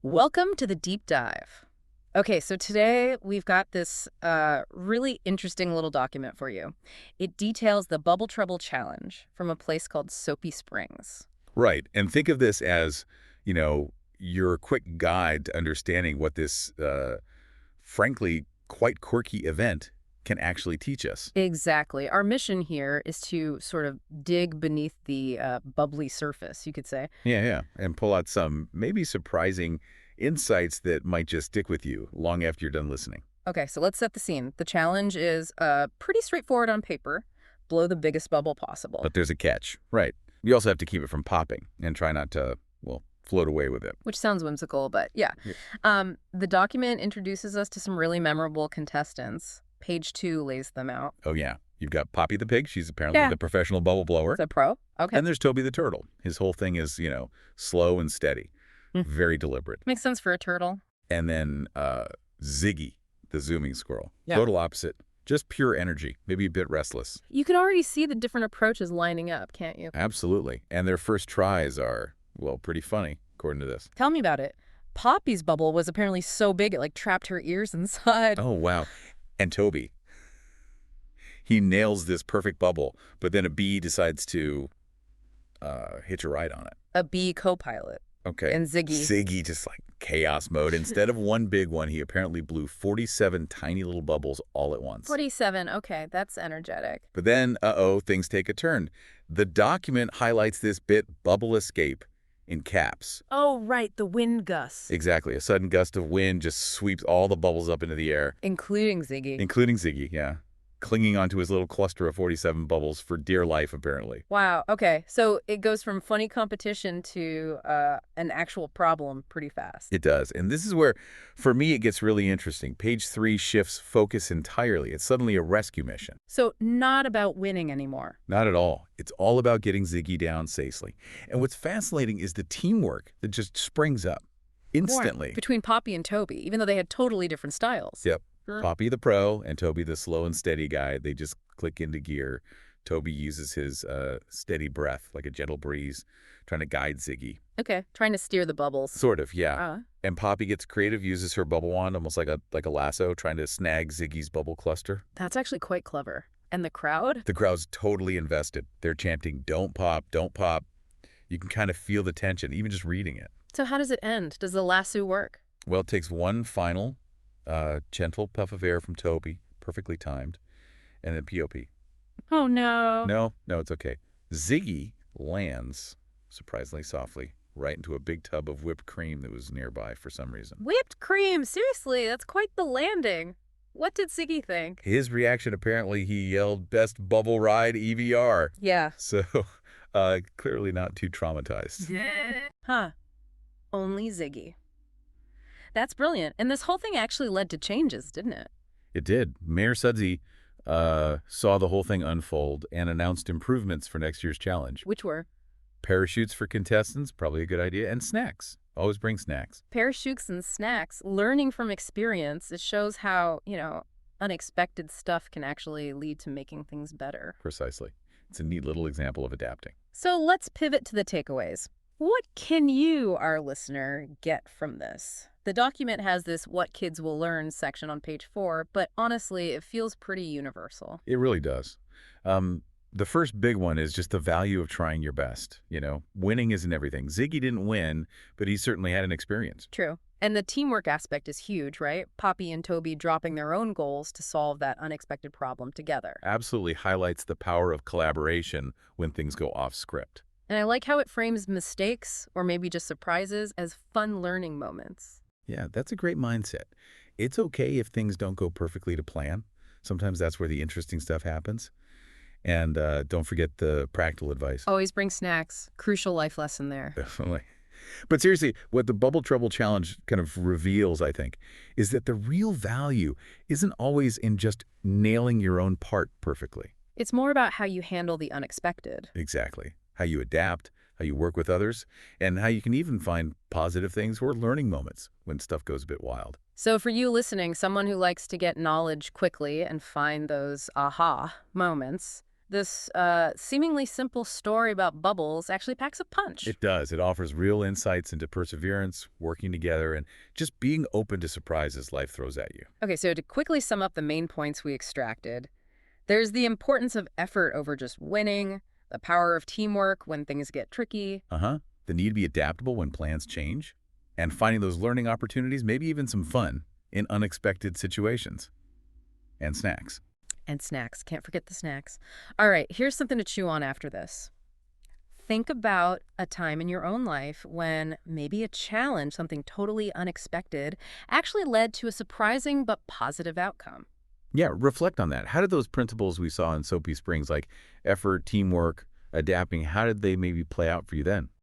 Welcome to the deep dive. Okay, so today we've got this really interesting little document for you. It details the Bubble Trouble Challenge from a place called Soapy Springs. Right. And think of this as, you know, your quick guide to understanding what this, frankly, quite quirky event can actually teach us. Exactly. Our mission here is to sort of dig beneath the bubbly surface, you could say. Yeah, yeah. And pull out some maybe surprising insights that might just stick with you long after you're done listening. Okay, so let's set the scene. The challenge is pretty straightforward on paper. Blow the biggest bubble possible, But there's a catch. Right. You also have to keep it from popping and try not to, well, float away with it. which sounds whimsical, but yeah. Yeah. The document introduces us to some really memorable contestants. Page 2 lays them out. Oh, yeah. You've got Poppy the pig. She's apparently Yeah. the professional bubble blower. It's a pro? Okay. And there's Toby the turtle. His whole thing is, slow and steady. Hmm. Very deliberate. Makes sense for a turtle. And then Ziggy, the zooming squirrel. Yeah. Total opposite. Just pure energy, maybe a bit restless. You can already see the different approaches lining up, can't you? Absolutely. And their first tries are, well, pretty funny, according to this. Tell me about it. Poppy's bubble was apparently so big it trapped her ears inside. Oh, wow. And Toby. He nails this perfect bubble, but then a bee decides to hitch a ride on it. A bee co-pilot. Okay. And Ziggy. Ziggy, just like chaos mode. Instead of one big one, he apparently blew 47 tiny little bubbles all at once. 47. Okay, that's energetic. But then, things take a turn. The document highlights this bit, bubble escape, in caps. Oh, right, the wind gusts. Exactly. A sudden gust of wind just sweeps all the bubbles up into the air, Including Ziggy. including Ziggy, yeah, clinging onto his little cluster of 47 bubbles for dear life, apparently. Wow, okay. So it goes from funny competition to an actual problem pretty fast. It does. And this is where, for me, it gets really interesting. Page 3 shifts focus entirely. It's suddenly a rescue mission. So not about winning anymore. Not at all. It's all about getting Ziggy down safely. And what's fascinating is the teamwork that just springs up instantly. Between Poppy and Toby, even though they had totally different styles. Yep. Huh. Poppy the pro and Toby the slow and steady guy. They just click into gear. Toby uses his steady breath like a gentle breeze, trying to guide Ziggy. Okay, trying to steer the bubbles. Sort of, yeah. Uh, And Poppy gets creative, uses her bubble wand almost like a lasso, trying to snag Ziggy's bubble cluster. that's actually quite clever. And the crowd? The crowd's totally invested. They're chanting, "Don't pop, don't pop." You can kind of feel the tension, even just reading it. So how does it end? Does the lasso work? Well, it takes one final gentle puff of air from Toby, perfectly timed, and then POP. Oh, no. No, it's okay. Ziggy lands, surprisingly softly, right into a big tub of whipped cream that was nearby for some reason. Whipped cream. Seriously, that's quite the landing. What did Ziggy think? His reaction, apparently, he yelled, "Best bubble ride EVR." Yeah. So, clearly not too traumatized. Huh. Only Ziggy. That's brilliant. And this whole thing actually led to changes, didn't it? It did. Mayor Sudsey saw the whole thing unfold and announced improvements for next year's challenge. Which were Parachutes for contestants, probably a good idea, and snacks. Always bring snacks. parachutes and snacks. Learning from experience. It shows how, unexpected stuff can actually lead to making things better. Precisely. It's a neat little example of adapting. So let's pivot to the takeaways. What can you, our listener, get from this? The document has this What Kids Will Learn section on page 4, but honestly, it feels pretty universal. It really does. The first big one is just the value of trying your best. Winning isn't everything. Ziggy didn't win, but he certainly had an experience. True. And the teamwork aspect is huge, right? Poppy and Toby dropping their own goals to solve that unexpected problem together. Absolutely highlights the power of collaboration when things go off script. And I like how it frames mistakes, or maybe just surprises, as fun learning moments. Yeah, that's a great mindset. It's okay if things don't go perfectly to plan. Sometimes that's where the interesting stuff happens. And don't forget the practical advice. Always bring snacks. Crucial life lesson there. Definitely. But seriously, what the Bubble Trouble Challenge kind of reveals, I think, is that the real value isn't always in just nailing your own part perfectly. It's more about how you handle the unexpected. Exactly. How you adapt, how you work with others, and how you can even find positive things or learning moments when stuff goes a bit wild. So for you listening, someone who likes to get knowledge quickly and find those aha moments, This seemingly simple story about bubbles actually packs a punch. It does. It offers real insights into perseverance, working together, and just being open to surprises life throws at you. Okay, so to quickly sum up the main points we extracted, there's the importance of effort over just winning, the power of teamwork when things get tricky, Uh-huh. The need to be adaptable when plans change, and finding those learning opportunities, maybe even some fun in unexpected situations. And snacks. and snacks. Can't forget the snacks. All right, here's something to chew on after this. Think about a time in your own life when maybe a challenge, something totally unexpected, actually led to a surprising but positive outcome. Yeah, reflect on that. How did those principles we saw in Soapy Springs, like effort, teamwork, adapting, how did they maybe play out for you then?